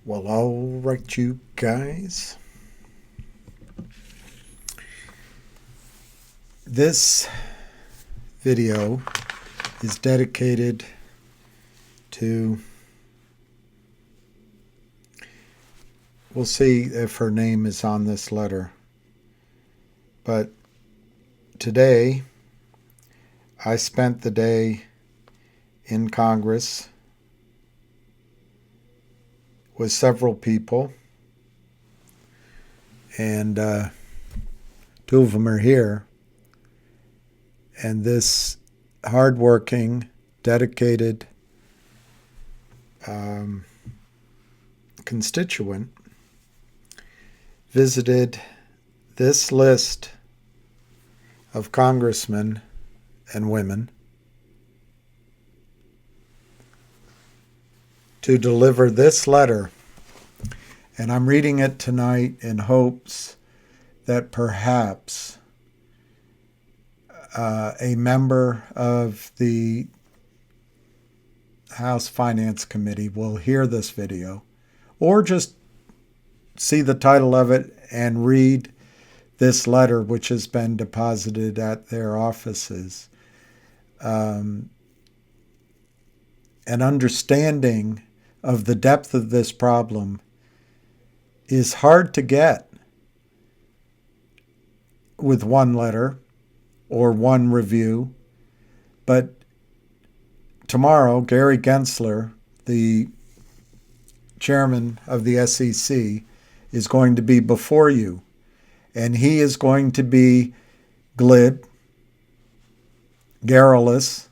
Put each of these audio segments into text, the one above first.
Well, all right, you guys. This video is dedicated to, we'll see if her name is on this letter, but today I spent the day in Congress with several people, and two of them are here. And this hardworking, dedicated constituent visited this list of congressmen and women to deliver this letter. And I'm reading it tonight in hopes that perhaps a member of the House Finance Committee will hear this video, or just see the title of it and read this letter, which has been deposited at their offices. An understanding of the depth of this problem is hard to get with one letter or one review. But tomorrow, Gary Gensler, the chairman of the SEC, is going to be before you. And he is going to be glib, garrulous.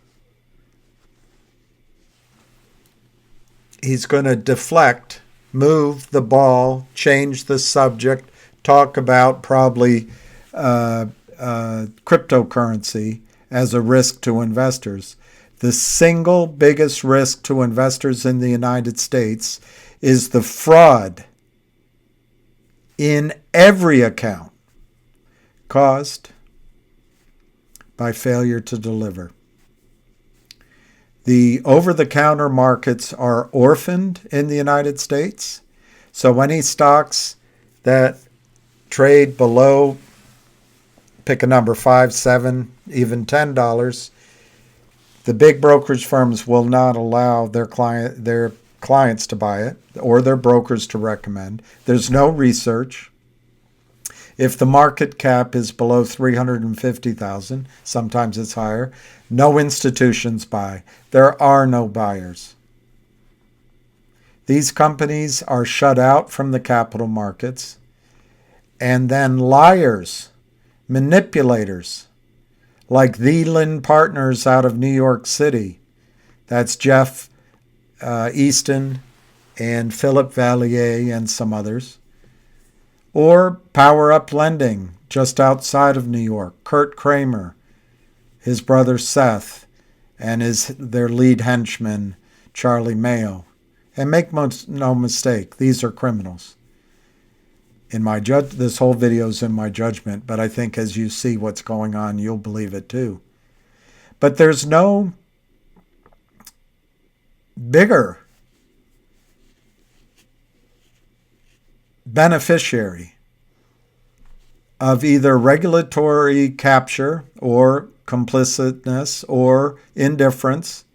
He's going to deflect, move the ball, change the subject, talk about probably cryptocurrency as a risk to investors. The single biggest risk to investors in the United States is the fraud in every account caused by failure to deliver. The over-the-counter markets are orphaned in the United States. So any stocks that trade below, pick a number, $5, $7, even $10, the big brokerage firms will not allow their clients to buy it, or their brokers to recommend. There's no research. If the market cap is below 350,000, sometimes it's higher, no institutions buy. There are no buyers. These companies are shut out from the capital markets, and then liars, manipulators, like the Lynn Partners out of New York City. That's Jeff Easton and Philip Vallier and some others. Or Power Up Lending, just outside of New York. Kurt Kramer, his brother Seth, and their lead henchman, Charlie Mayo. And make no mistake, these are criminals. This whole video is in my judgment, but I think as you see what's going on, you'll believe it too. But there's no bigger beneficiary of either regulatory capture or complicitness or indifference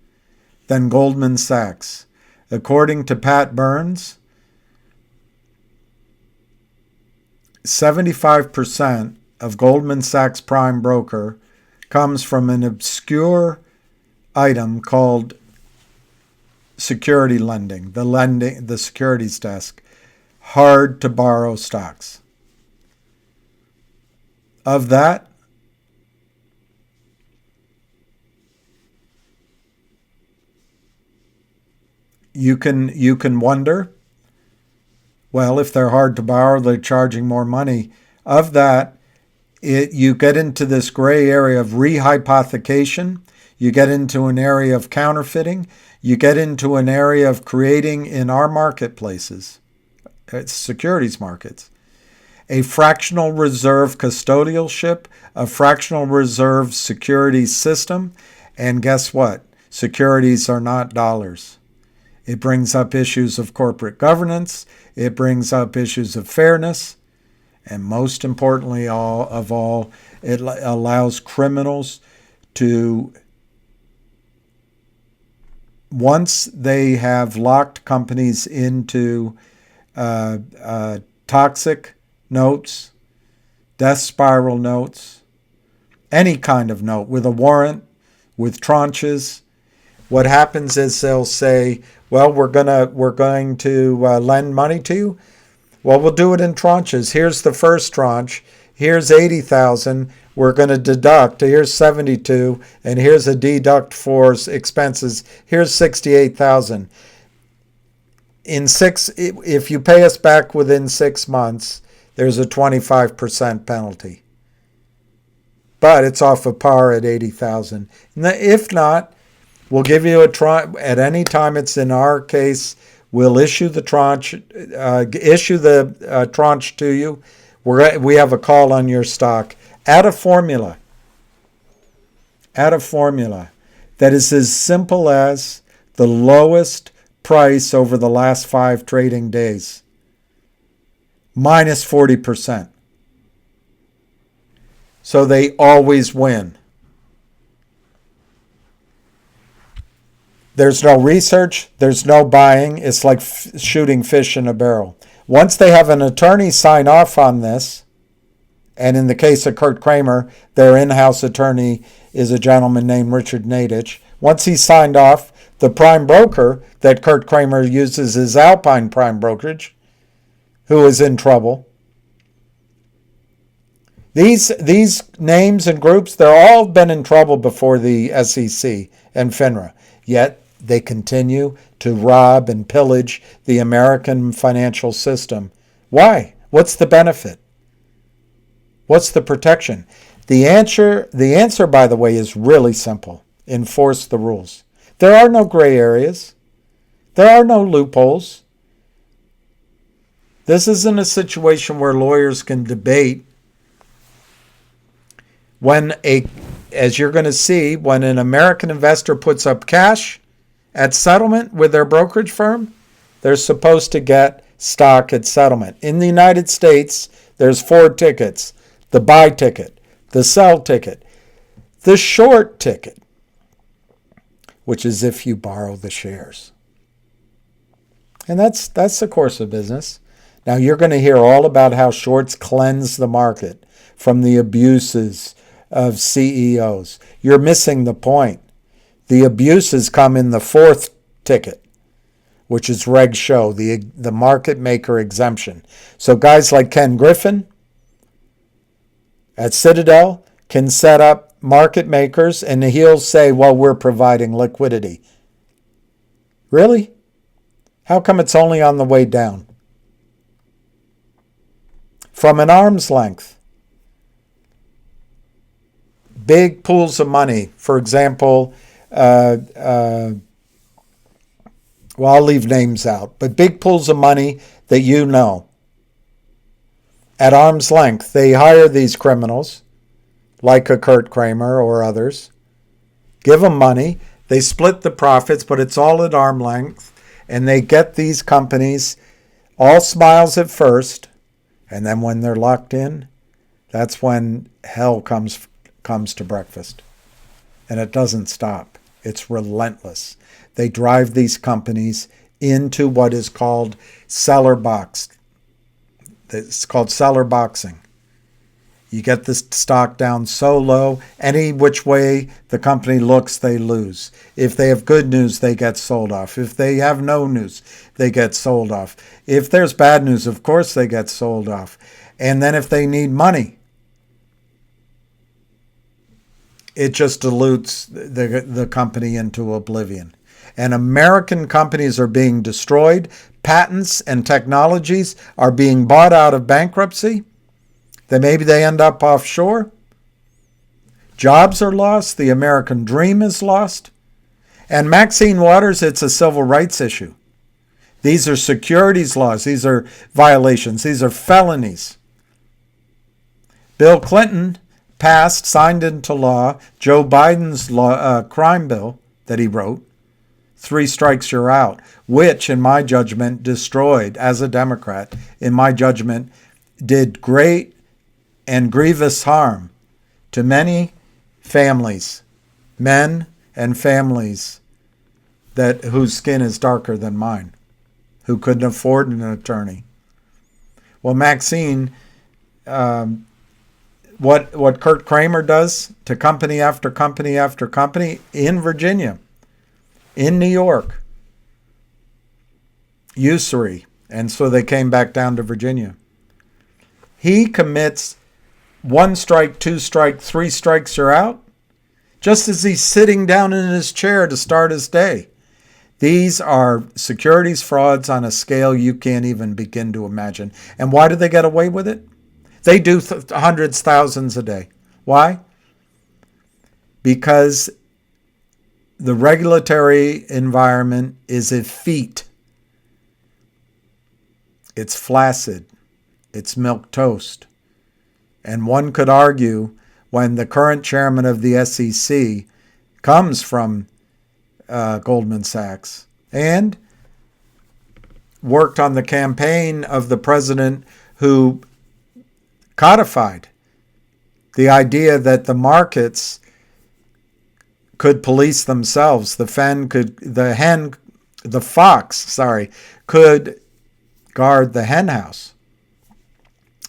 than Goldman Sachs. According to Pat Burns, 75% of Goldman Sachs prime broker comes from an obscure item called security lending, the securities desk, hard to borrow stocks. Of that, you can wonder, well, if they're hard to borrow, they're charging more money. Of that, you get into this gray area of rehypothecation. You get into an area of counterfeiting. You get into an area of creating in our marketplaces, securities markets, a fractional reserve custodialship, a fractional reserve security system. And guess what? Securities are not dollars. It brings up issues of corporate governance. It brings up issues of fairness. And most importantly, it allows criminals to, once they have locked companies into toxic notes, death spiral notes, any kind of note with a warrant, with tranches, what happens is they'll say, well, we're going to lend money to you. Well, we'll do it in tranches. Here's the first tranche. Here's 80,000. We're going to deduct. Here's 72, and here's a deduct for expenses. Here's 68,000. If you pay us back within 6 months, there's a 25% penalty. But it's off of par at 80,000. If not, we'll give you a tranche at any time. It's in our case. We'll issue the tranche to you. We have a call on your stock. Add a formula that is as simple as the lowest price over the last 5 trading days, minus 40%. So they always win. There's no research. There's no buying. It's like shooting fish in a barrel. Once they have an attorney sign off on this, and in the case of Kurt Kramer, their in-house attorney is a gentleman named Richard Nadich. Once he's signed off, the prime broker that Kurt Kramer uses is Alpine Prime Brokerage, who is in trouble. These names and groups, they're all been in trouble before the SEC and FINRA. Yet they continue to rob and pillage the American financial system. Why? What's the benefit? What's the protection? The answer, by the way, is really simple. Enforce the rules. There are no gray areas. There are no loopholes. This isn't a situation where lawyers can debate. As you're going to see, when an American investor puts up cash at settlement with their brokerage firm, they're supposed to get stock at settlement. In the United States, there's 4 tickets: the buy ticket, the sell ticket, the short ticket, which is if you borrow the shares. And that's the course of business. Now, you're going to hear all about how shorts cleanse the market from the abuses of CEOs. You're missing the point. The abuses come in the 4th ticket, which is Reg Show, the market maker exemption. So guys like Ken Griffin at Citadel can set up market makers, and he'll say, well, we're providing liquidity. Really? How come it's only on the way down? From an arm's length. Big pools of money, for example, well, I'll leave names out, but big pools of money that you know. At arm's length, they hire these criminals, like a Kurt Kramer or others, give them money, they split the profits, but it's all at arm's length, and they get these companies all smiles at first, and then when they're locked in, that's when hell comes to breakfast. And it doesn't stop. It's relentless. They drive these companies into what is called seller box. It's called seller boxing. You get the stock down so low, any which way the company looks, they lose. If they have good news, they get sold off. If they have no news, they get sold off. If there's bad news, of course they get sold off. And then if they need money, it just dilutes the company into oblivion. And American companies are being destroyed. Patents and technologies are being bought out of bankruptcy. Maybe they end up offshore. Jobs are lost. The American dream is lost. And Maxine Waters, it's a civil rights issue. These are securities laws. These are violations. These are felonies. Bill Clinton signed into law Joe Biden's crime bill that he wrote. three strikes you're out, which, in my judgment, destroyed, as a Democrat, in my judgment, did great and grievous harm to many families, men and families whose skin is darker than mine, who couldn't afford an attorney. Well, Maxine, what Kurt Kramer does to company after company after company in Virginia, in New York, usury, and so they came back down to Virginia. He commits one strike, two strike, three strikes you're out, just as he's sitting down in his chair to start his day. These are securities frauds on a scale you can't even begin to imagine. And why do they get away with it? They do hundreds, thousands a day. Why? Because the regulatory environment is effete. It's flaccid. It's milquetoast. And one could argue, when the current chairman of the SEC comes from Goldman Sachs and worked on the campaign of the president who codified the idea that the markets could police themselves. The fox could guard the hen house.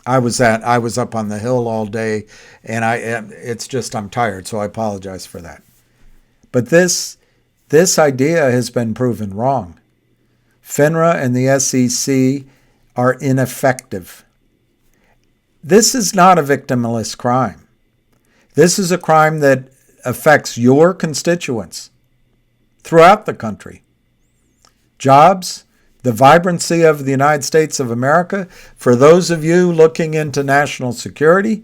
I was up on the Hill all day, and I'm tired, so I apologize for that. But this idea has been proven wrong. FINRA and the SEC are ineffective. This is not a victimless crime. This is a crime that affects your constituents throughout the country. Jobs, the vibrancy of the United States of America. For those of you looking into national security,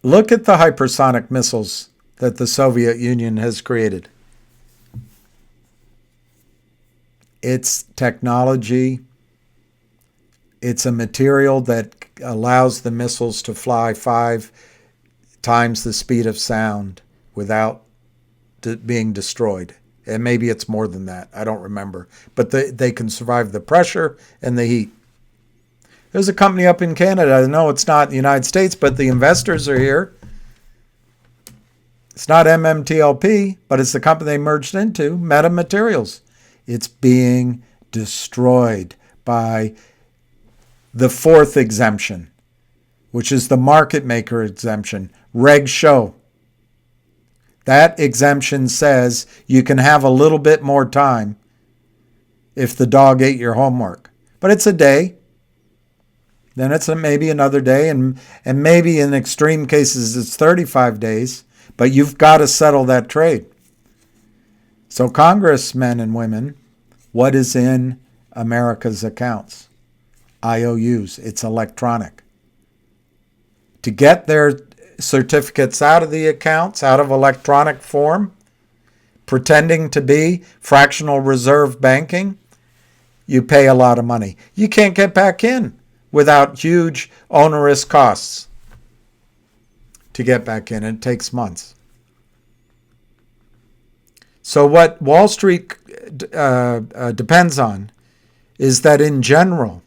look at the hypersonic missiles that the Soviet Union has created. It's technology. It's a material that allows the missiles to fly 5 times the speed of sound without being destroyed. And maybe it's more than that. I don't remember. But they can survive the pressure and the heat. There's a company up in Canada. I know it's not the United States, but the investors are here. It's not MMTLP, but it's the company they merged into, Meta Materials. It's being destroyed by the fourth exemption, which is the market maker exemption, Reg Show. That exemption says you can have a little bit more time if the dog ate your homework. But it's a day. Then it's maybe another day, and maybe in extreme cases it's 35 days. But you've got to settle that trade. So congressmen and women, what is in America's accounts? IOUs. It's electronic. To get their certificates out of the accounts, out of electronic form, pretending to be fractional reserve banking, you pay a lot of money. You can't get back in without huge onerous costs to get back in. It takes months. So what Wall Street depends on is that in general,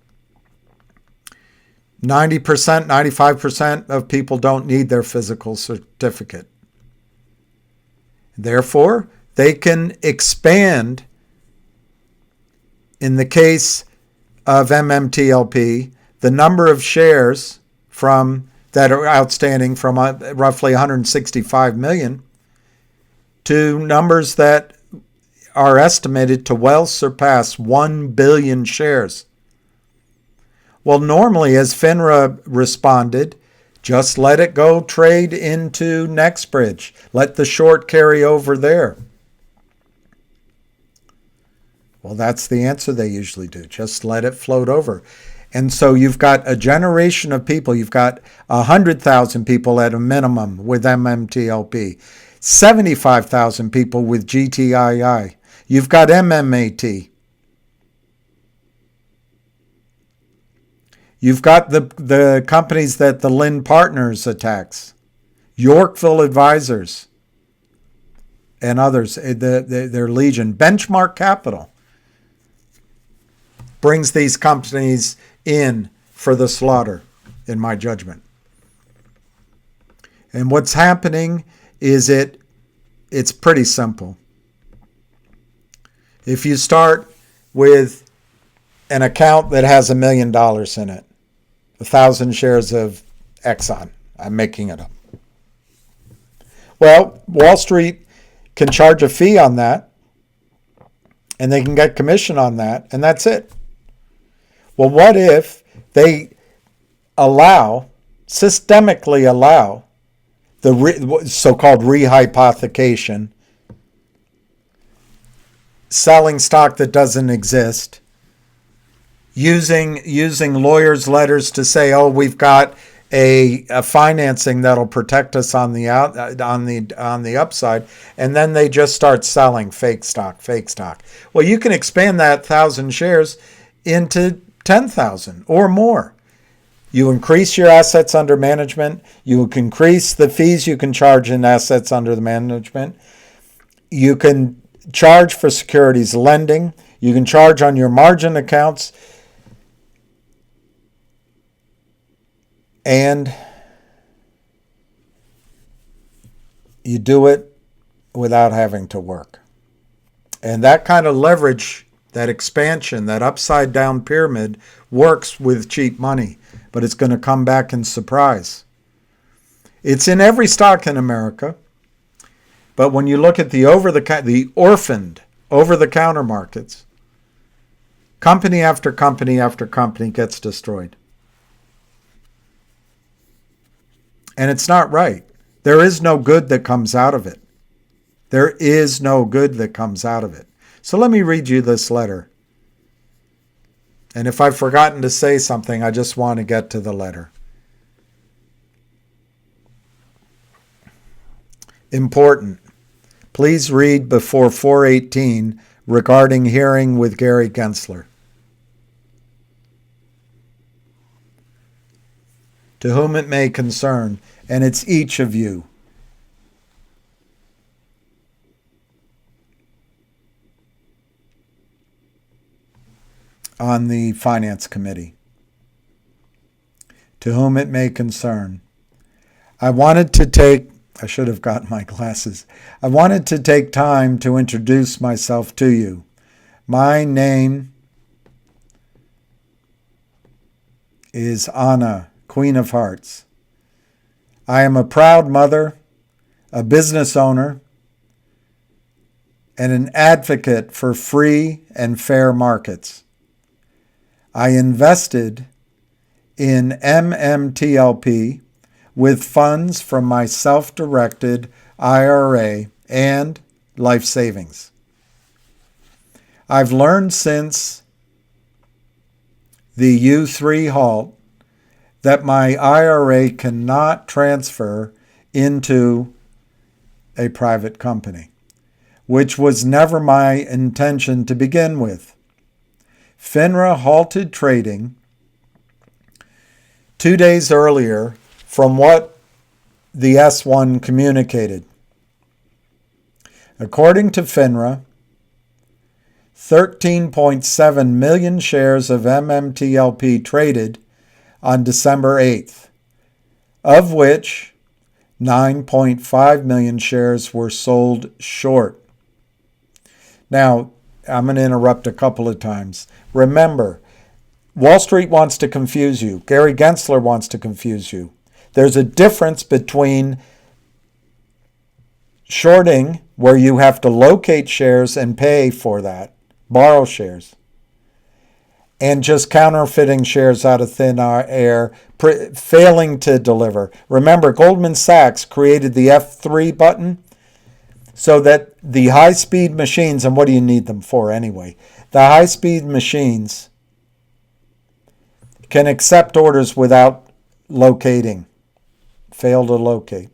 90%, 95% of people don't need their physical certificate. Therefore, they can expand, in the case of MMTLP, the number of shares that are outstanding from roughly 165 million to numbers that are estimated to well surpass 1 billion shares. Well, normally, as FINRA responded, just let it go trade into NextBridge. Let the short carry over there. Well, that's the answer they usually do. Just let it float over. And so you've got a generation of people. You've got 100,000 people at a minimum with MMTLP, 75,000 people with GTII. You've got MMAT. You've got the companies that the Lynn Partners attacks, Yorkville Advisors, and others, their legion. Benchmark Capital brings these companies in for the slaughter, in my judgment. And what's happening is it's pretty simple. If you start with an account that has $1 million in it, 1,000 shares of Exxon, I'm making it up. Well, Wall Street can charge a fee on that, and they can get commission on that, and that's it. Well, what if they systemically allow the so-called rehypothecation, selling stock that doesn't exist, using lawyers' letters to say, oh, we've got a financing that'll protect us on the upside, and then they just start selling fake stock. Well, you can expand that 1,000 shares into 10,000 or more. You increase your assets under management. You can increase the fees you can charge in assets under the management. You can charge for securities lending. You can charge on your margin accounts. And you do it without having to work. And that kind of leverage, that expansion, that upside down pyramid works with cheap money, but it's going to come back and surprise. It's in every stock in America, but when you look at the orphaned over-the-counter markets, company after company after company gets destroyed. And it's not right. There is no good that comes out of it. There is no good that comes out of it. So let me read you this letter. And if I've forgotten to say something, I just want to get to the letter. Important. Please read before 4:18 regarding hearing with Gary Gensler. To whom it may concern, and it's each of you. On the Finance Committee. To whom it may concern. I should have gotten my glasses. I wanted to take time to introduce myself to you. My name is Anna, Queen of Hearts. I am a proud mother, a business owner, and an advocate for free and fair markets. I invested in MMTLP with funds from my self-directed IRA and life savings. I've learned since the U3 halt that my IRA cannot transfer into a private company, which was never my intention to begin with. FINRA halted trading 2 days earlier from what the S1 communicated. According to FINRA, 13.7 million shares of MMTLP traded on December 8th, of which 9.5 million shares were sold short. Now, I'm going to interrupt a couple of times. Remember, Wall Street wants to confuse you. Gary Gensler wants to confuse you. There's a difference between shorting, where you have to locate shares and pay for that, borrow shares, and just counterfeiting shares out of thin air, failing to deliver. Remember, Goldman Sachs created the F3 button so that the high-speed machines, and what do you need them for anyway? The high-speed machines can accept orders without locating, fail to locate.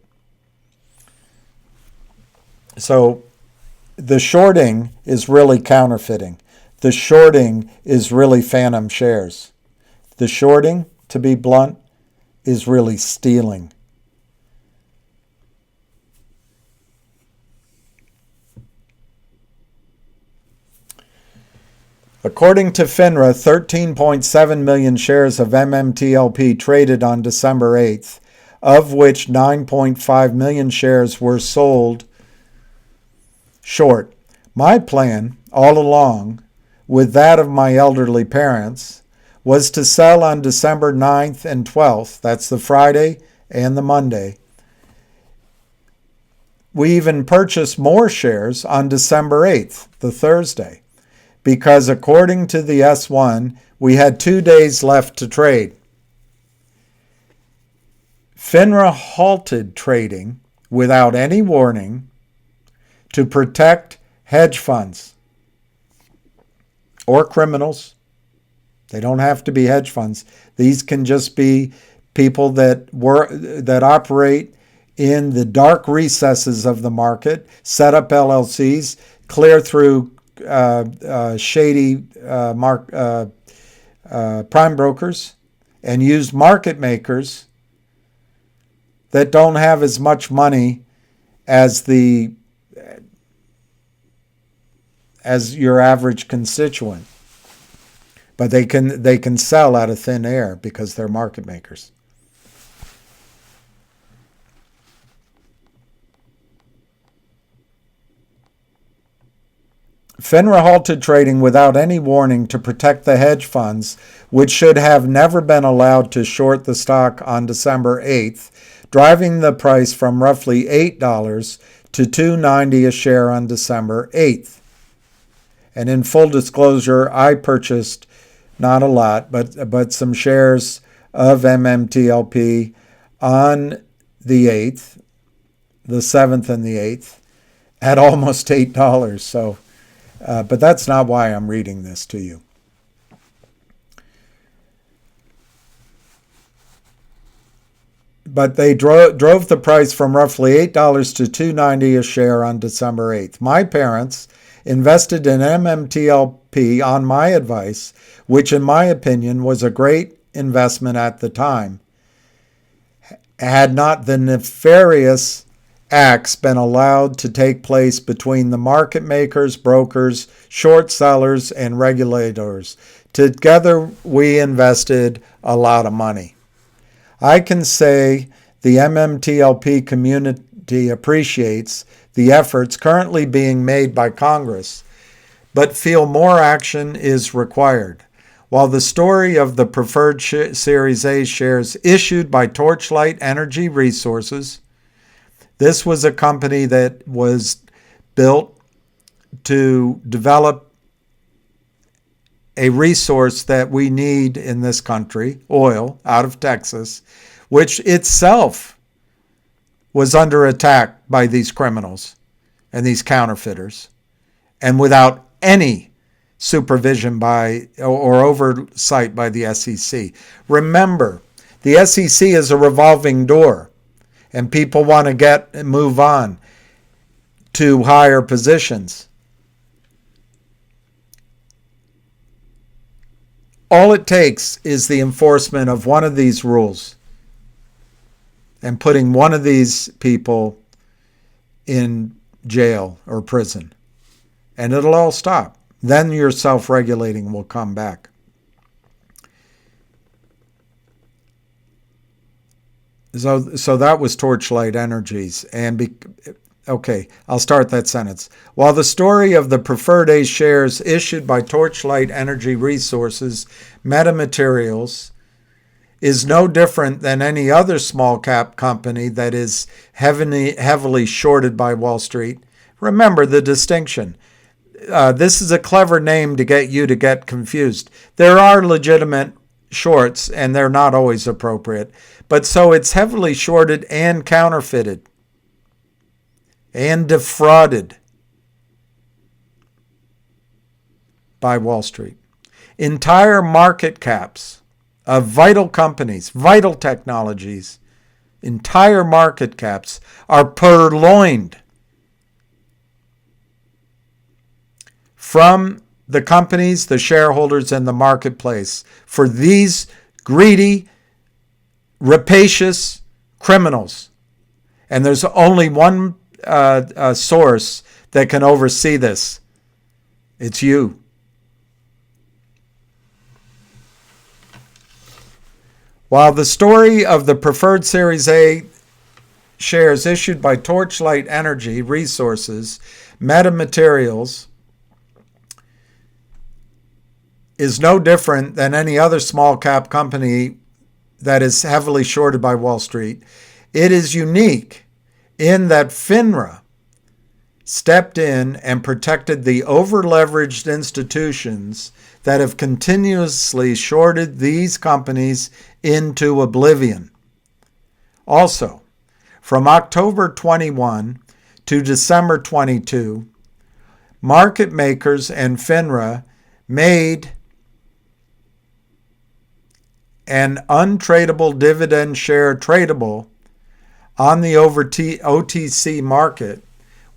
So the shorting is really counterfeiting. The shorting is really phantom shares. The shorting, to be blunt, is really stealing. According to FINRA, 13.7 million shares of MMTLP traded on December 8th, of which 9.5 million shares were sold short. My plan, all along, with that of my elderly parents, was to sell on December 9th and 12th. That's the Friday and the Monday. We even purchased more shares on December 8th, the Thursday, because according to the S1, we had 2 days left to trade. FINRA halted trading without any warning to protect hedge funds or criminals. They don't have to be hedge funds. These can just be people that operate in the dark recesses of the market, set up LLCs, clear through shady prime brokers, and use market makers that don't have as much money as your average constituent. But they can sell out of thin air because they're market makers. FINRA halted trading without any warning to protect the hedge funds, which should have never been allowed to short the stock on December 8th, driving the price from roughly $8 to $2.90 a share on December 8th. And in full disclosure, I purchased not a lot, but some shares of MMTLP on the 8th, the 7th and the 8th, at almost $8. So, but that's not why I'm reading this to you. But they drove the price from roughly $8 to $2.90 a share on December 8th. My parents invested in MMTLP on my advice, which in my opinion was a great investment at the time, had not the nefarious acts been allowed to take place between the market makers, brokers, short sellers, and regulators. Together, we invested a lot of money. I can say the MMTLP community appreciates the efforts currently being made by Congress, but feel more action is required. While the story of the preferred Series A shares issued by Torchlight Energy Resources, this was a company that was built to develop a resource that we need in this country, oil, out of Texas, which itself was under attack by these criminals and these counterfeiters, and without any supervision by or oversight by the SEC. Remember, the SEC is a revolving door, and people want to move on to higher positions. All it takes is the enforcement of one of these rules and putting one of these people in jail or prison, and it'll all stop. Then your self-regulating will come back. So that was Torchlight Energies. Okay, I'll start that sentence. While the story of the preferred A shares issued by Torchlight Energy Resources Metamaterials is no different than any other small cap company that is heavily shorted by Wall Street, remember the distinction. This is a clever name to get you to get confused. There are legitimate shorts, and they're not always appropriate. But so it's heavily shorted and counterfeited and defrauded by Wall Street. Entire market caps of vital companies, vital technologies, entire market caps are purloined from the companies, the shareholders, and the marketplace for these greedy, rapacious criminals. And there's only one source that can oversee this. It's you. While the story of the preferred Series A shares issued by Torchlight Energy Resources, Metamaterials, is no different than any other small cap company that is heavily shorted by Wall Street, it is unique in that FINRA stepped in and protected the over-leveraged institutions that have continuously shorted these companies into oblivion. Also, from October 21 to December 22, market makers and FINRA made an untradable dividend share tradable on the OTC market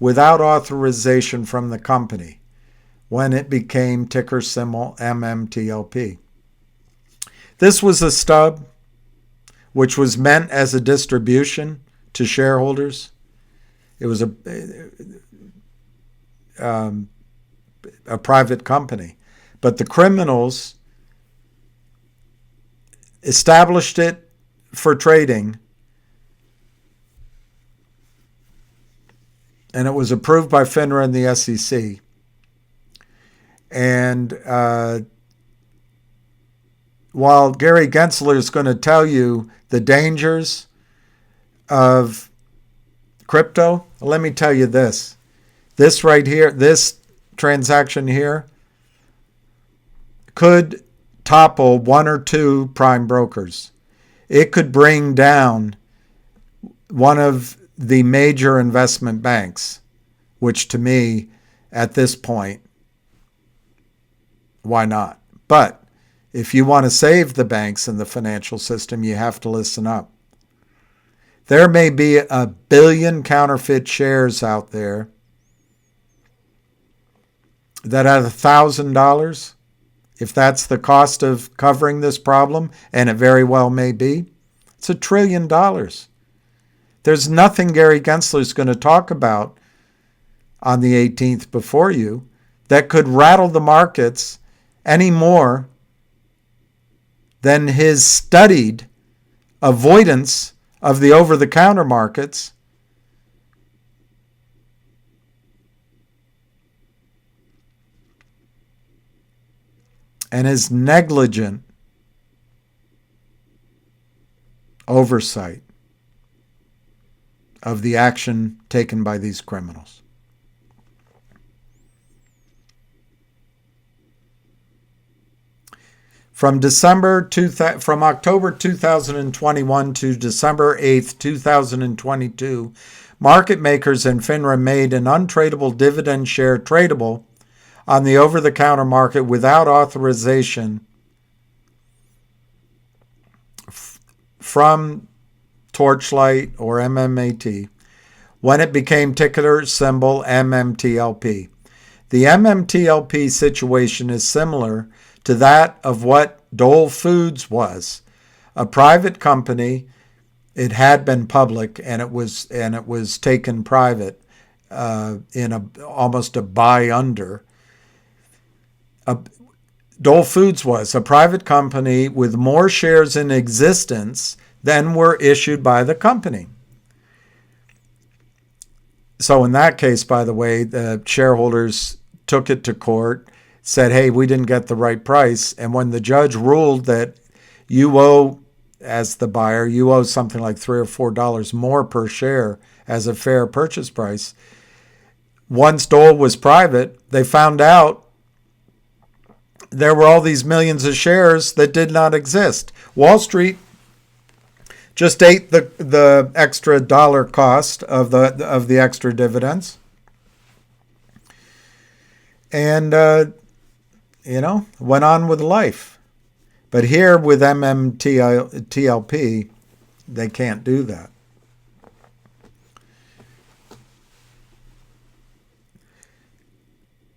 without authorization from the company when it became ticker symbol MMTLP. This was a stub which was meant as a distribution to shareholders. It was a private company. But the criminals established it for trading, and it was approved by FINRA and the SEC. And while Gary Gensler is going to tell you the dangers of crypto, let me tell you this. This right here, this transaction here, could topple one or two prime brokers. It could bring down one of the major investment banks, which to me, at this point, why not? But if you want to save the banks and the financial system, you have to listen up. There may be 1 billion counterfeit shares out there that at $1,000, if that's the cost of covering this problem, and it very well may be, it's $1 trillion. There's nothing Gary Gensler is going to talk about on the 18th before you that could rattle the markets any more than his studied avoidance of the over-the-counter markets and his negligent oversight of the action taken by these criminals. From October 2021 to December 8th, 2022, market makers and FINRA made an untradable dividend share tradable on the over-the-counter market without authorization from Torchlight or MMAT when it became ticker symbol MMTLP. The MMTLP situation is similar to that of what Dole Foods was, a private company. It had been public and it was taken private in almost a buy under. Dole Foods was a private company with more shares in existence than were issued by the company. So in that case, by the way, the shareholders took it to court, said, hey, we didn't get the right price. And when the judge ruled that you owe, as the buyer, you owe something like $3 or $4 more per share as a fair purchase price, once Dole was private, they found out there were all these millions of shares that did not exist. Wall Street just ate the extra dollar cost of the extra dividends, and went on with life. But here with MMTLP, they can't do that.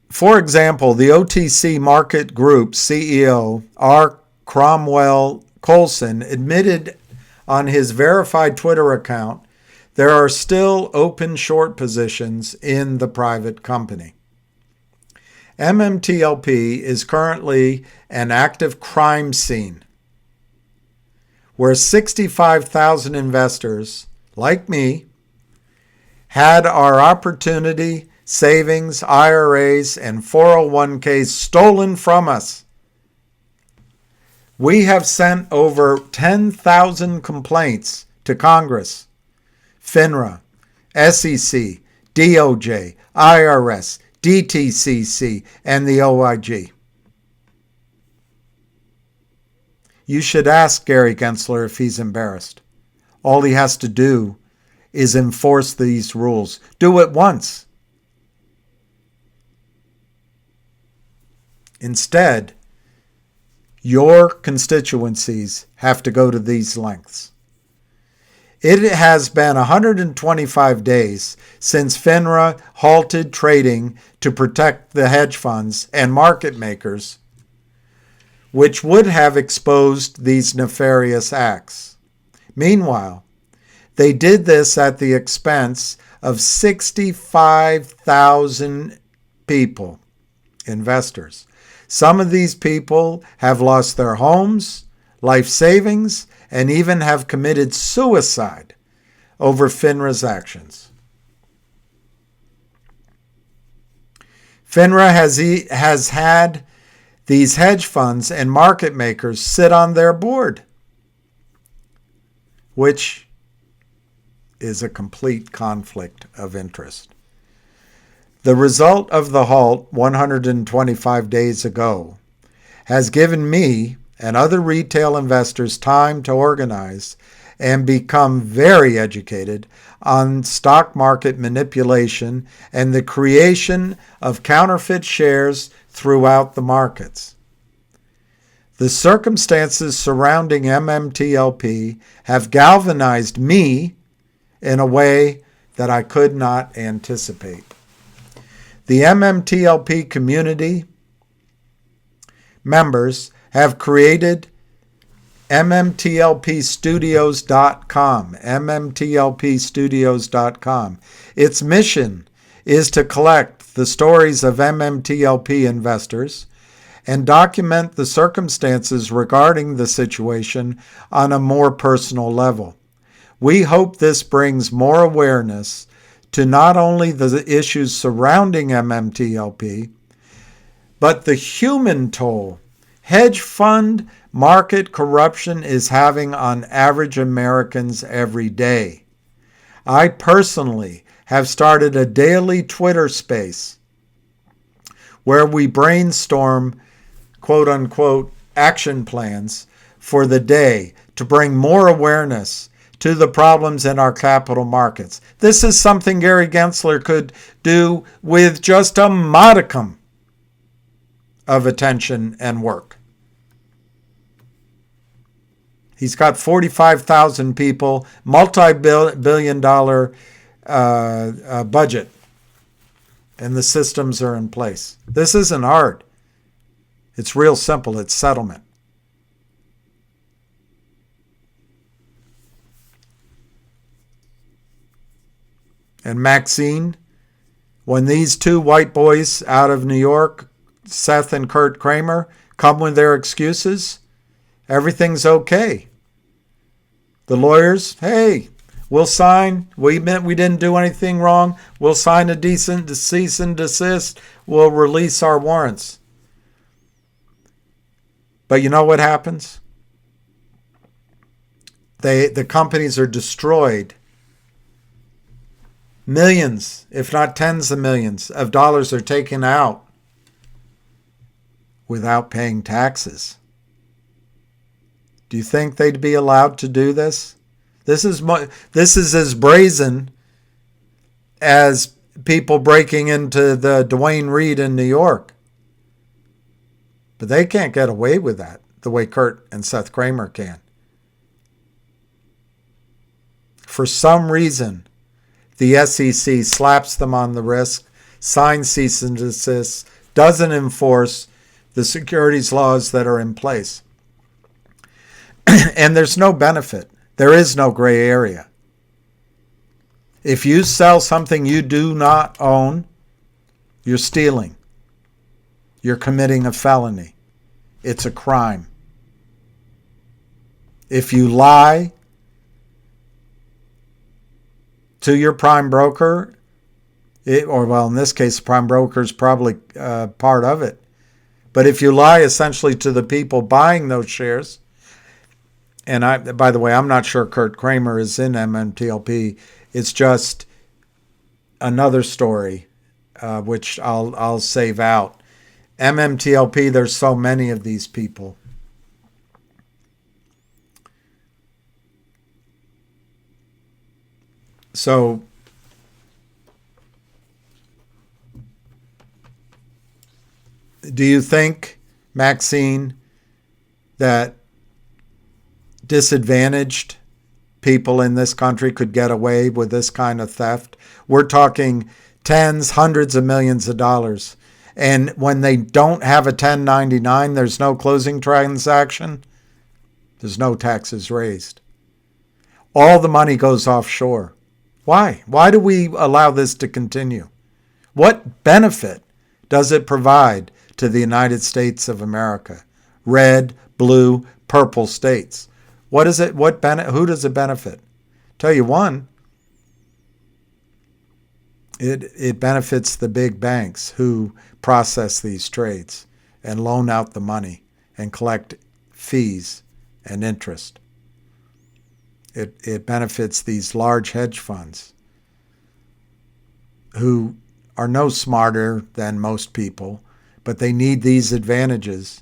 For example, the OTC Market Group CEO, R. Cromwell Colson, admitted on his verified Twitter account there are still open short positions in the private company. MMTLP is currently an active crime scene where 65,000 investors, like me, had our opportunity, savings, IRAs, and 401ks stolen from us. We have sent over 10,000 complaints to Congress, FINRA, SEC, DOJ, IRS, DTCC, and the OIG. You should ask Gary Gensler if he's embarrassed. All he has to do is enforce these rules. Do it once. Instead, your constituencies have to go to these lengths. It has been 125 days since FINRA halted trading to protect the hedge funds and market makers, which would have exposed these nefarious acts. Meanwhile, they did this at the expense of 65,000 people, investors. Some of these people have lost their homes, life savings, and even have committed suicide over FINRA's actions. FINRA has had these hedge funds and market makers sit on their board, which is a complete conflict of interest. The result of the halt 125 days ago has given me and other retail investors time to organize and become very educated on stock market manipulation and the creation of counterfeit shares throughout the markets. The circumstances surrounding MMTLP have galvanized me in a way that I could not anticipate. The MMTLP community members have created MMTLPstudios.com, MMTLPstudios.com. Its mission is to collect the stories of MMTLP investors and document the circumstances regarding the situation on a more personal level. We hope this brings more awareness to not only the issues surrounding MMTLP, but the human toll hedge fund market corruption is having on average Americans every day. I personally have started a daily Twitter space where we brainstorm quote-unquote action plans for the day to bring more awareness to the problems in our capital markets. This is something Gary Gensler could do with just a modicum of attention and work. He's got 45,000 people, multi-billion-dollar budget, and the systems are in place. This isn't hard. It's real simple. It's settlement. And Maxine, when these two white boys out of New York, Seth and Kurt Kramer, come with their excuses, everything's okay. The lawyers, hey, we'll sign. We didn't do anything wrong. We'll sign a decent cease and desist. We'll release our warrants. But you know what happens? The companies are destroyed. Millions, if not tens of millions, of dollars are taken out without paying taxes. Do you think they'd be allowed to do this? This is as brazen as people breaking into the Duane Reade in New York. But they can't get away with that the way Kurt and Seth Kramer can. For some reason, the SEC slaps them on the wrist, signs cease and desist, doesn't enforce the securities laws that are in place. And there's no benefit. There is no gray area. If you sell something you do not own, you're stealing. You're committing a felony. It's a crime. If you lie to your prime broker, in this case, the prime broker is probably part of it. But if you lie essentially to the people buying those shares, and by the way, I'm not sure Kurt Kramer is in MMTLP. It's just another story, which I'll save out. MMTLP, there's so many of these people. So do you think, Maxine, that disadvantaged people in this country could get away with this kind of theft? We're talking tens, hundreds of millions of dollars. And when they don't have a 1099, there's no closing transaction, there's no taxes raised. All the money goes offshore. Why? Why do we allow this to continue? What benefit does it provide to the United States of America? Red, blue, purple states. What is it? Who does it benefit? Tell you one, it benefits the big banks who process these trades and loan out the money and collect fees and interest. It benefits these large hedge funds who are no smarter than most people, but they need these advantages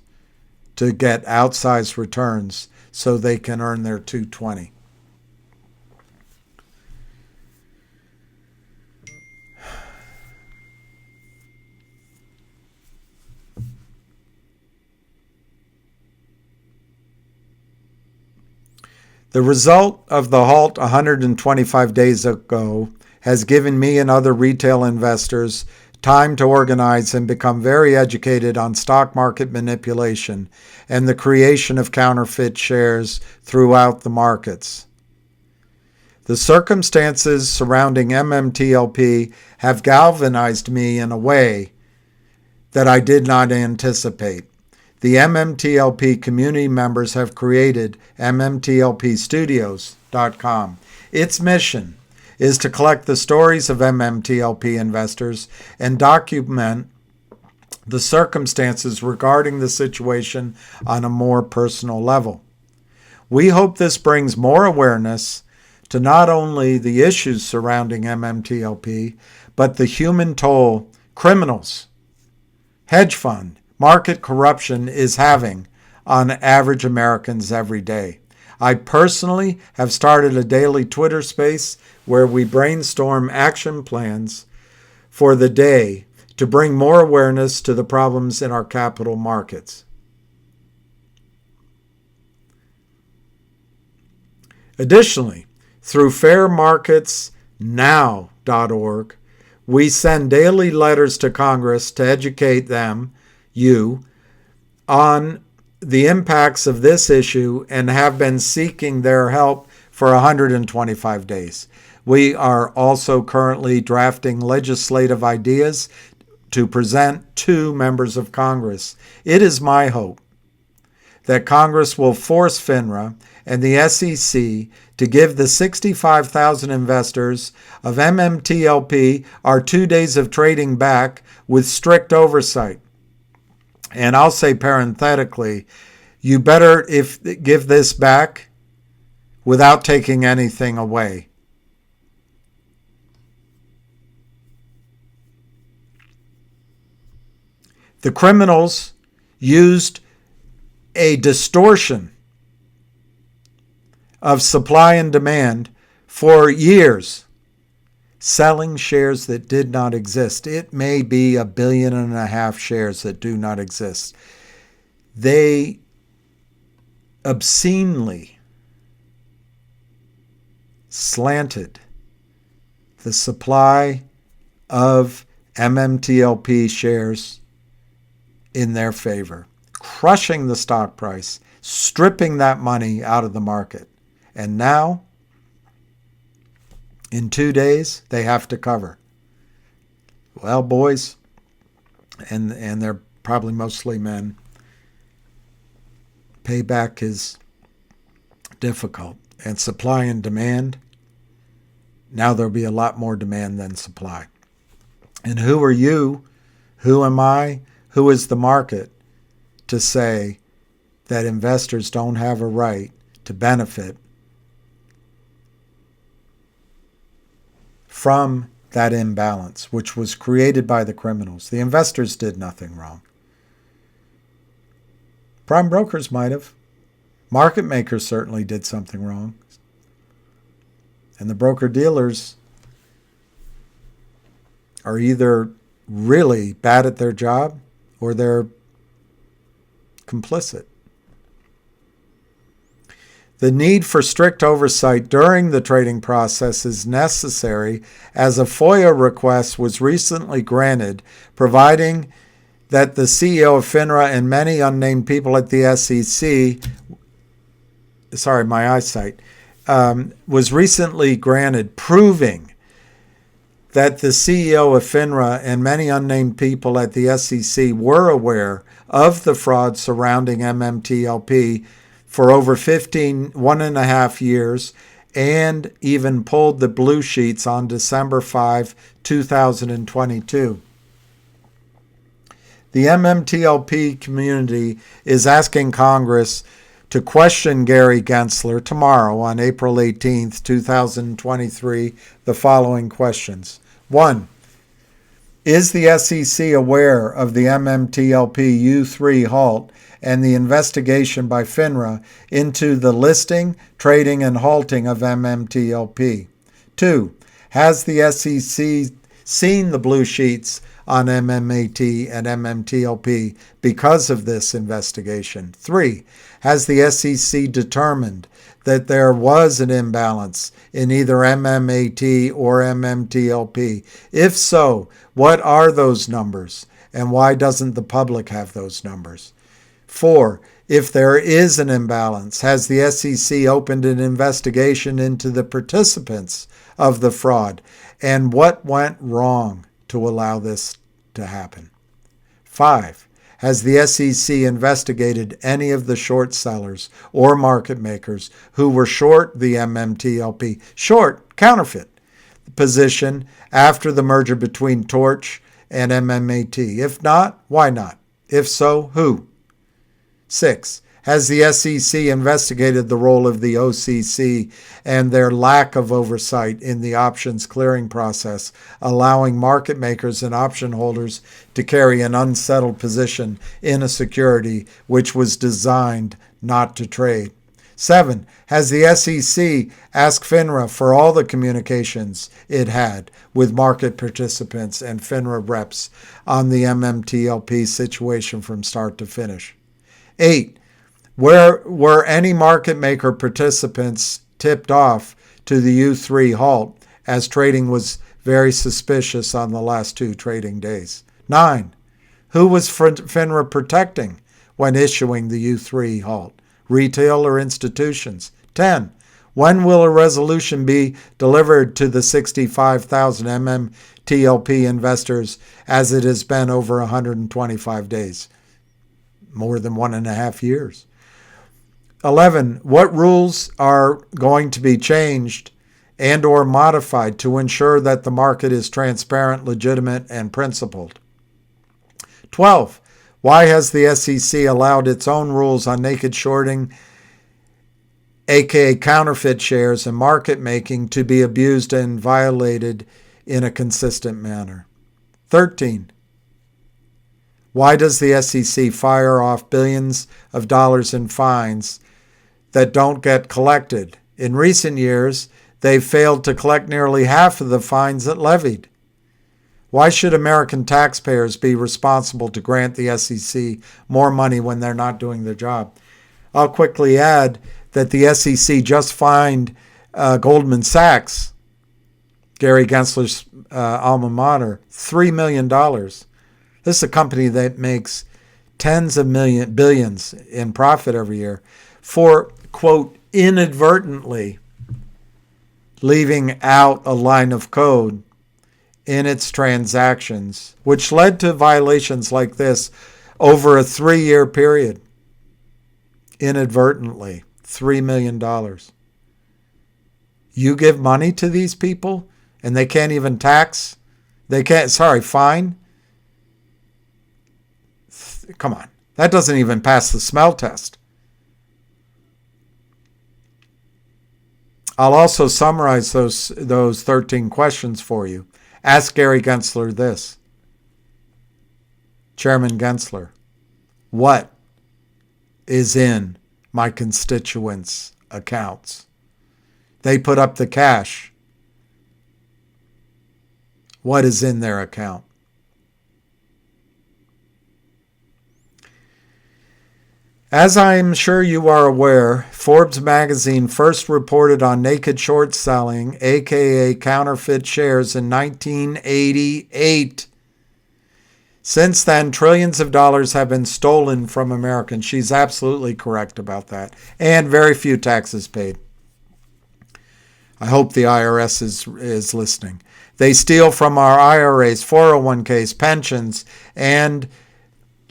to get outsized returns so they can earn their 220. The result of the halt 125 days ago has given me and other retail investors time to organize and become very educated on stock market manipulation and the creation of counterfeit shares throughout the markets. The circumstances surrounding MMTLP have galvanized me in a way that I did not anticipate. The MMTLP community members have created MMTLPstudios.com. Its mission is to collect the stories of MMTLP investors and document the circumstances regarding the situation on a more personal level. We hope this brings more awareness to not only the issues surrounding MMTLP, but the human toll criminals, hedge fund, market corruption is having on average Americans every day. I personally have started a daily Twitter space where we brainstorm action plans for the day to bring more awareness to the problems in our capital markets. Additionally, through fairmarketsnow.org, we send daily letters to Congress to educate you, on the impacts of this issue and have been seeking their help for 125 days. We are also currently drafting legislative ideas to present to members of Congress. It is my hope that Congress will force FINRA and the SEC to give the 65,000 investors of MMTLP our 2 days of trading back with strict oversight. And I'll say parenthetically, you better give this back without taking anything away. The criminals used a distortion of supply and demand for years, selling shares that did not exist. It may be 1.5 billion shares that do not exist. They obscenely slanted the supply of MMTLP shares in their favor, crushing the stock price, stripping that money out of the market. And now, in 2 days, they have to cover. Well, boys, and they're probably mostly men, payback is difficult. And supply and demand, now there'll be a lot more demand than supply. And who are you? Who am I? Who is the market to say that investors don't have a right to benefit from that imbalance, which was created by the criminals? The investors did nothing wrong. Prime brokers might have. Market makers certainly did something wrong. And the broker-dealers are either really bad at their job or they're complicit. The need for strict oversight during the trading process is necessary, as a FOIA request was recently granted, providing that the CEO of FINRA and many unnamed people at the SEC, was recently granted, proving that the CEO of FINRA and many unnamed people at the SEC were aware of the fraud surrounding MMTLP for over 1.5 years, and even pulled the blue sheets on December 5, 2022. The MMTLP community is asking Congress to question Gary Gensler tomorrow on April 18, 2023, the following questions. 1. Is the SEC aware of the MMTLP U3 halt and the investigation by FINRA into the listing, trading, and halting of MMTLP? 2. Has the SEC seen the blue sheets on MMAT and MMTLP because of this investigation? 3. Has the SEC determined that there was an imbalance in either MMAT or MMTLP? If so, what are those numbers, and why doesn't the public have those numbers? 4. If there is an imbalance, has the SEC opened an investigation into the participants of the fraud, and what went wrong to allow this to happen? 5. Has the SEC investigated any of the short sellers or market makers who were short the MMTLP, counterfeit position after the merger between Torch and MMAT? If not, why not? If so, who? 6. Has the SEC investigated the role of the OCC and their lack of oversight in the options clearing process, allowing market makers and option holders to carry an unsettled position in a security which was designed not to trade? 7. Has the SEC asked FINRA for all the communications it had with market participants and FINRA reps on the MMTLP situation from start to finish? 8. Were any market maker participants tipped off to the U3 halt, as trading was very suspicious on the last 2 trading days? 9. Who was FINRA protecting when issuing the U3 halt, retail or institutions? 10. When will a resolution be delivered to the 65,000 MMTLP investors, as it has been over 125 days? More than 1.5 years. 11. What rules are going to be changed and or modified to ensure that the market is transparent, legitimate, and principled? 12. Why has the SEC allowed its own rules on naked shorting, aka counterfeit shares, and market making to be abused and violated in a consistent manner? 13. Why does the SEC fire off billions of dollars in fines that don't get collected? In recent years, they've failed to collect nearly half of the fines it levied. Why should American taxpayers be responsible to grant the SEC more money when they're not doing their job? I'll quickly add that the SEC just fined Goldman Sachs, Gary Gensler's alma mater, $3 million. This is a company that makes tens of billions in profit every year for, quote, inadvertently leaving out a line of code in its transactions, which led to violations like this over a 3-year period, inadvertently. $3 million. You give money to these people and they can't even tax? Fine. Come on. That doesn't even pass the smell test. I'll also summarize those 13 questions for you. Ask Gary Gensler this. Chairman Gensler, what is in my constituents' accounts? They put up the cash. What is in their account? As I am sure you are aware, Forbes magazine first reported on naked short selling, aka counterfeit shares, in 1988. Since then, trillions of dollars have been stolen from Americans. She's absolutely correct about that. And very few taxes paid. I hope the IRS is listening. They steal from our IRAs, 401ks, pensions, and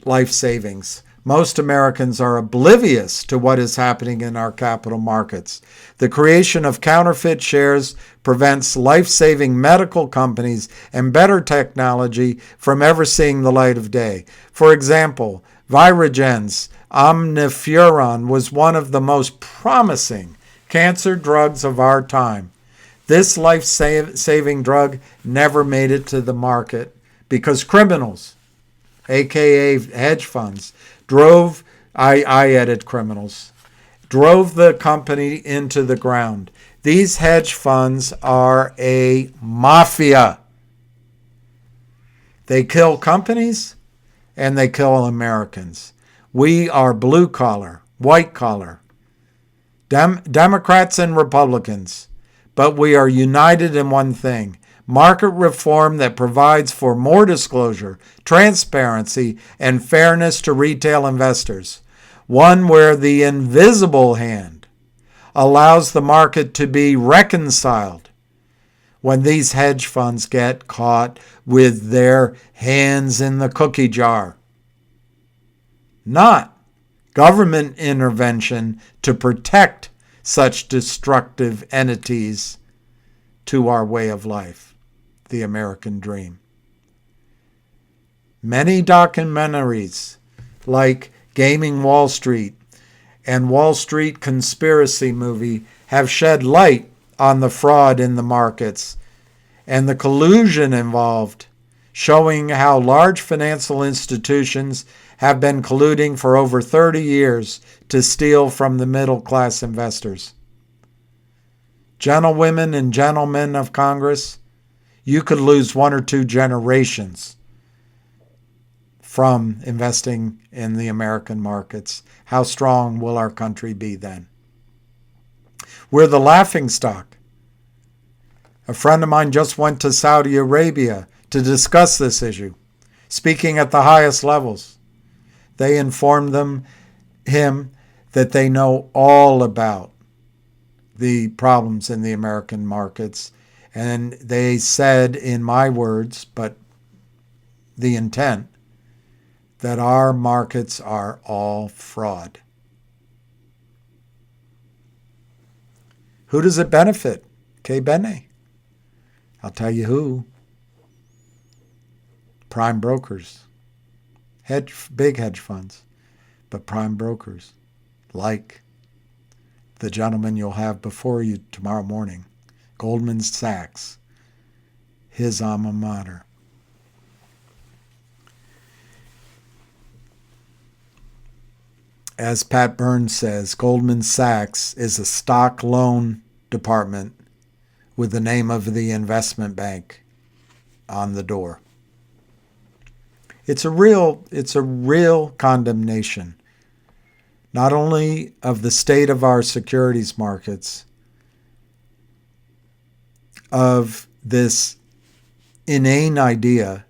life savings. Most Americans are oblivious to what is happening in our capital markets. The creation of counterfeit shares prevents life-saving medical companies and better technology from ever seeing the light of day. For example, Virogen's Omnifuron was one of the most promising cancer drugs of our time. This life-saving drug never made it to the market because criminals, aka hedge funds, drove the company into the ground. These hedge funds are a mafia. They kill companies and they kill Americans. We are blue collar, white collar, Democrats and Republicans, but we are united in one thing: market reform that provides for more disclosure, transparency, and fairness to retail investors. One where the invisible hand allows the market to be reconciled when these hedge funds get caught with their hands in the cookie jar. Not government intervention to protect such destructive entities to our way of life, the American dream. Many documentaries like Gaming Wall Street and Wall Street Conspiracy Movie have shed light on the fraud in the markets and the collusion involved, showing how large financial institutions have been colluding for over 30 years to steal from the middle-class investors. Gentlewomen and gentlemen of Congress, you could lose 1 or 2 generations from investing in the American markets. How strong will our country be then? We're the laughingstock. A friend of mine just went to Saudi Arabia to discuss this issue, speaking at the highest levels. They informed him that they know all about the problems in the American markets. And they said, in my words, but the intent, that our markets are all fraud. Who does it benefit? Que bene. I'll tell you who. Prime brokers. Big hedge funds, but prime brokers, like the gentleman you'll have before you tomorrow morning, Goldman Sachs, his alma mater. As Pat Burns says, Goldman Sachs is a stock loan department with the name of the investment bank on the door. It's a real condemnation, not only of the state of our securities markets, of this inane idea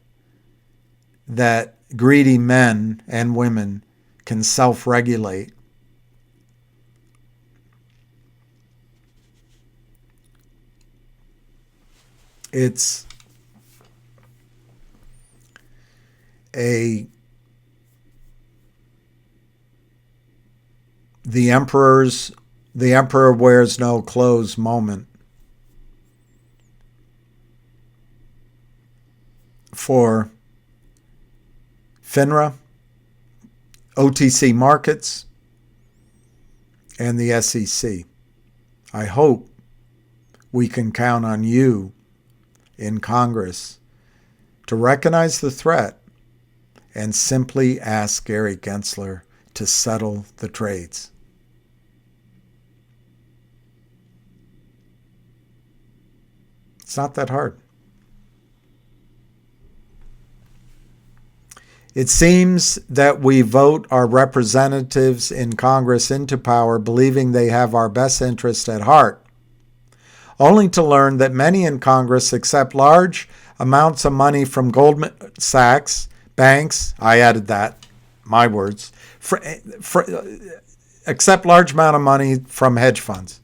that greedy men and women can self-regulate. It's the emperor's the emperor wears no clothes moment for FINRA, OTC markets, and the SEC. I hope we can count on you in Congress to recognize the threat and simply ask Gary Gensler to settle the trades. It's not that hard. It seems that we vote our representatives in Congress into power believing they have our best interest at heart, only to learn that many in Congress accept large amounts of money from Goldman Sachs, banks, I added that, my words, accept large amount of money from hedge funds.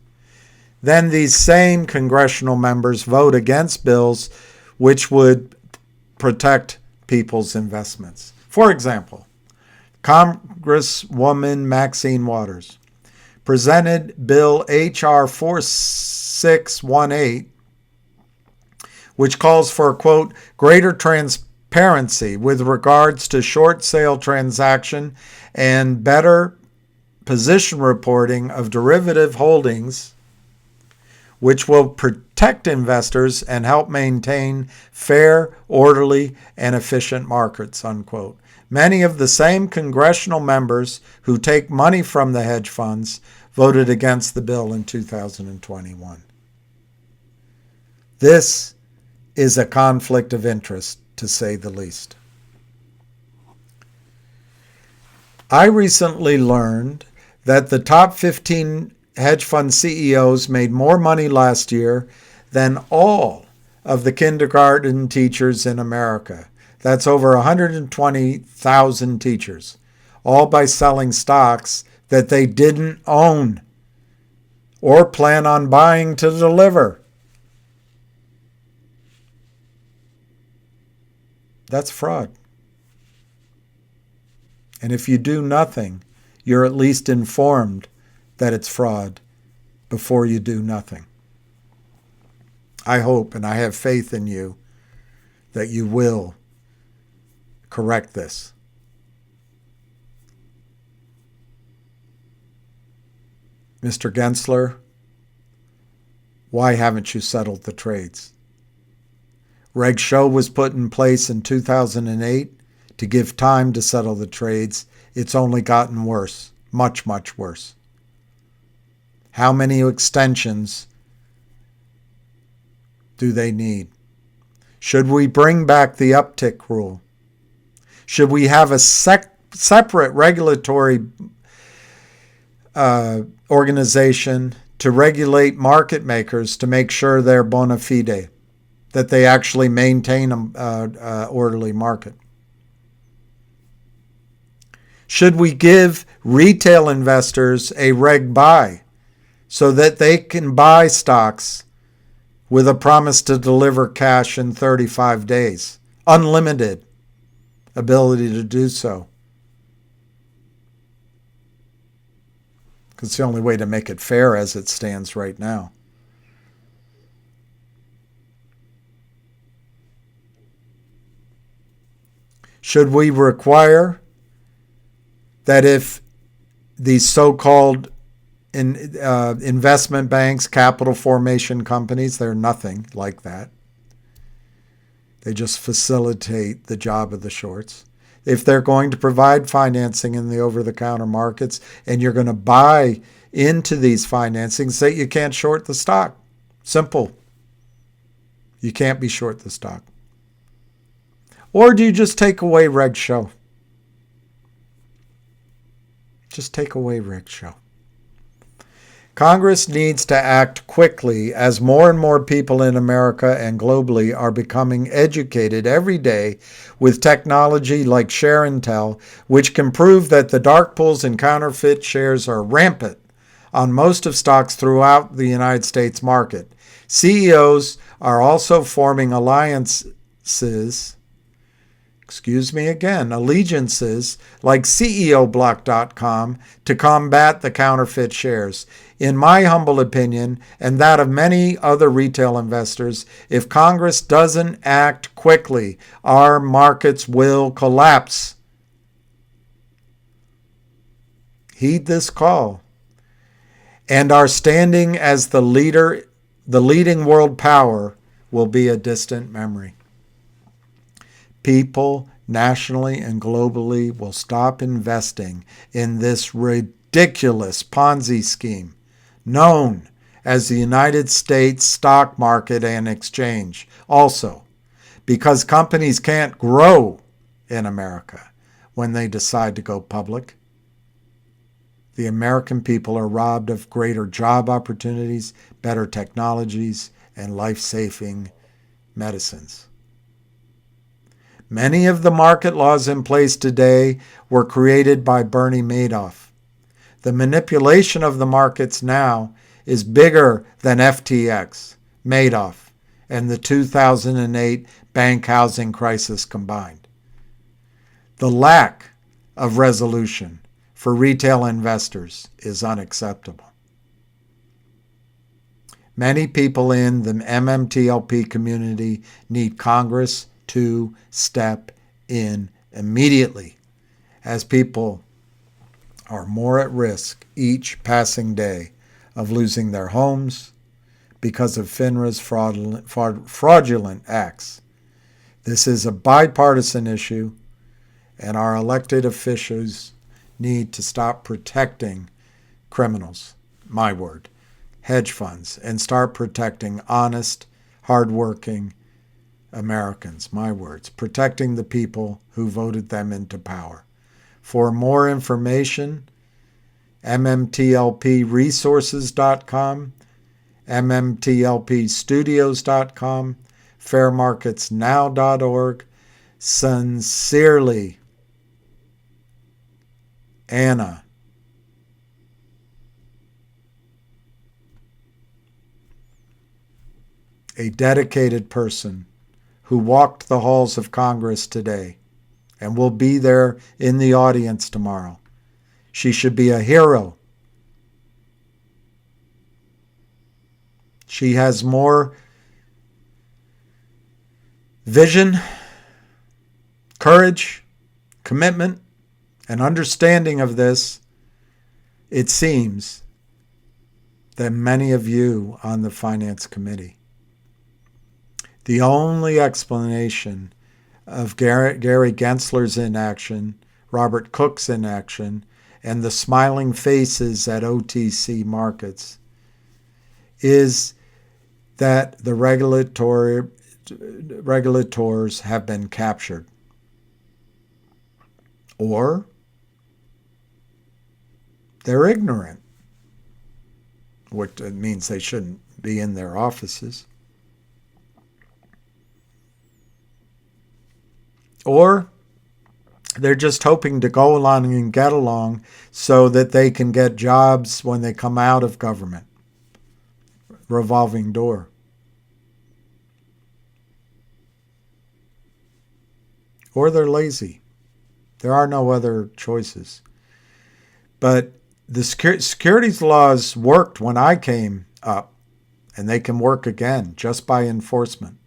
Then these same congressional members vote against bills which would protect people's investments. For example, Congresswoman Maxine presented Bill H.R. 4618, which calls for, quote, greater transparency with regards to short sale transaction and better position reporting of derivative holdings, which will protect investors and help maintain fair, orderly, and efficient markets, unquote. Many of the same congressional members who take money from the hedge funds voted against the bill in 2021. This is a conflict of interest, to say the least. I recently learned that the top 15 hedge fund CEOs made more money last year than all of the kindergarten teachers in America. That's over 120,000 teachers, all by selling stocks that they didn't own or plan on buying to deliver. That's fraud. And if you do nothing, you're at least informed that it's fraud before you do nothing. I hope and I have faith in you that you will correct this. Mr. Gensler, why haven't you settled the trades? Reg Show was put in place in 2008 to give time to settle the trades. It's only gotten worse, much, much worse. How many extensions do they need? Should we bring back the uptick rule? Should we have a separate regulatory organization to regulate market makers to make sure they're bona fide, that they actually maintain an orderly market? Should we give retail investors a reg buy so that they can buy stocks with a promise to deliver cash in 35 days? Unlimited ability to do so. It's the only way to make it fair as it stands right now. Should we require that if these so-called investment banks, capital formation companies, they're nothing like that. They just facilitate the job of the shorts. If they're going to provide financing in the over-the-counter markets and you're going to buy into these financings, that you can't short the stock. Simple. You can't be short the stock. Or do you just take away Reg Show? Just take away Reg Show. Congress needs to act quickly as more and more people in America and globally are becoming educated every day with technology like Share and Tell, which can prove that the dark pools and counterfeit shares are rampant on most of stocks throughout the United States market. CEOs are also forming alliances, allegiances like CEOblock.com to combat the counterfeit shares. In my humble opinion, and that of many other retail investors, if Congress doesn't act quickly, our markets will collapse. Heed this call. And our standing as the leading world power will be a distant memory. People nationally and globally will stop investing in this ridiculous Ponzi scheme known as the United States stock market and exchange. Also, because companies can't grow in America when they decide to go public, the American people are robbed of greater job opportunities, better technologies, and life-saving medicines. Many of the market laws in place today were created by Bernie Madoff. The manipulation of the markets now is bigger than FTX, Madoff, and the 2008 bank housing crisis combined. The lack of resolution for retail investors is unacceptable. Many people in the MMTLP community need Congress to step in immediately, as people are more at risk each passing day of losing their homes because of FINRA's fraudulent acts. This is a bipartisan issue, and our elected officials need to stop protecting criminals, my word, hedge funds, and start protecting honest, hardworking Americans, my words, protecting the people who voted them into power. For more information, MMTLPresources.com, MMTLPstudios.com, fairmarketsnow.org. Sincerely, Anna. A dedicated person who walked the halls of Congress today and will be there in the audience tomorrow. She should be a hero. She has more vision, courage, commitment, and understanding of this, it seems, than many of you on the Finance Committee. The only explanation of Gary Gensler's inaction, Robert Cook's inaction, and the smiling faces at OTC markets is that the regulators have been captured. Or they're ignorant, which means they shouldn't be in their offices. Or they're just hoping to go along and get along so that they can get jobs when they come out of government. Revolving door. Or they're lazy. There are no other choices. But the securities laws worked when I came up, and they can work again just by enforcement.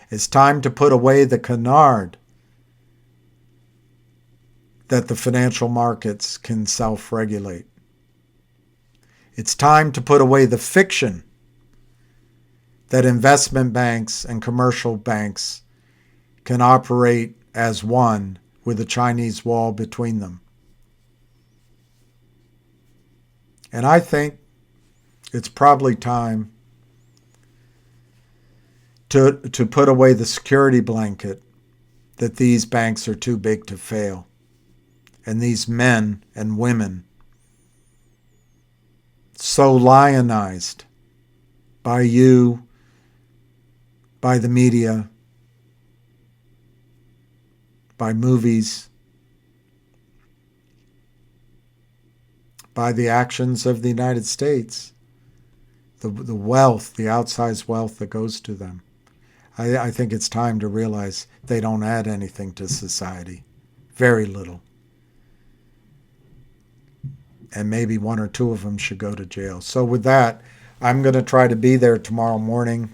It's time to put away the canard that the financial markets can self-regulate. It's time to put away the fiction that investment banks and commercial banks can operate as one with a Chinese wall between them. And I think it's probably time to put away the security blanket that these banks are too big to fail. And these men and women, so lionized by you, by the media, by movies, by the actions of the United States, the wealth, the outsized wealth that goes to them. I think it's time to realize they don't add anything to society. Very little. And maybe one or two of them should go to jail. So with that, I'm going to try to be there tomorrow morning.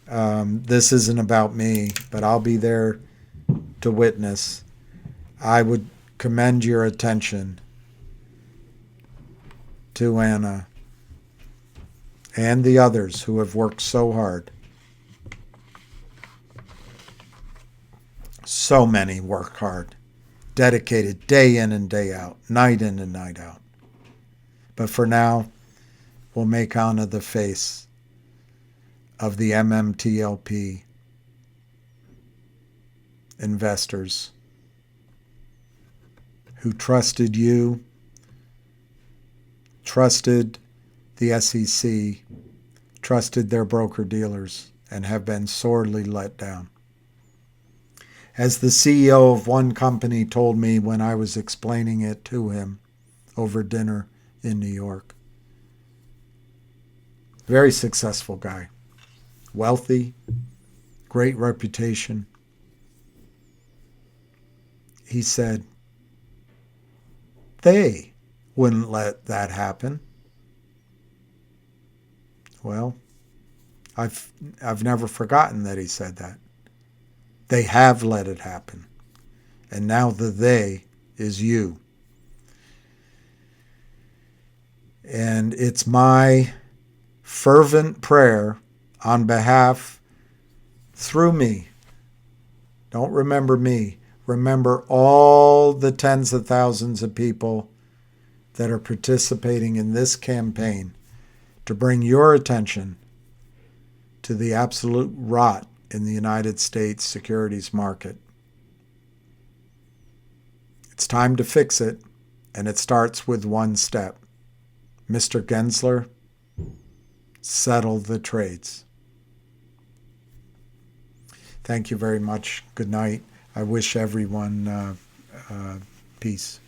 This isn't about me, but I'll be there to witness. I would commend your attention to Anna and the others who have worked so hard. So many work hard, dedicated day in and day out, night in and night out. But for now, we'll make Anna the face of the MMTLP investors who trusted you, trusted the SEC, trusted their broker-dealers, and have been sorely let down. As the CEO of one company told me when I was explaining it to him over dinner in New York, very successful guy, wealthy, great reputation. He said, they wouldn't let that happen. Well, I've never forgotten that he said that. They have let it happen. And now the they is you. And it's my fervent prayer on behalf, through me. Don't remember me. Remember all the tens of thousands of people that are participating in this campaign to bring your attention to the absolute rot in the United States securities market. It's time to fix it, and it starts with one step. Mr. Gensler, settle the trades. Thank you very much. Good night. I wish everyone peace.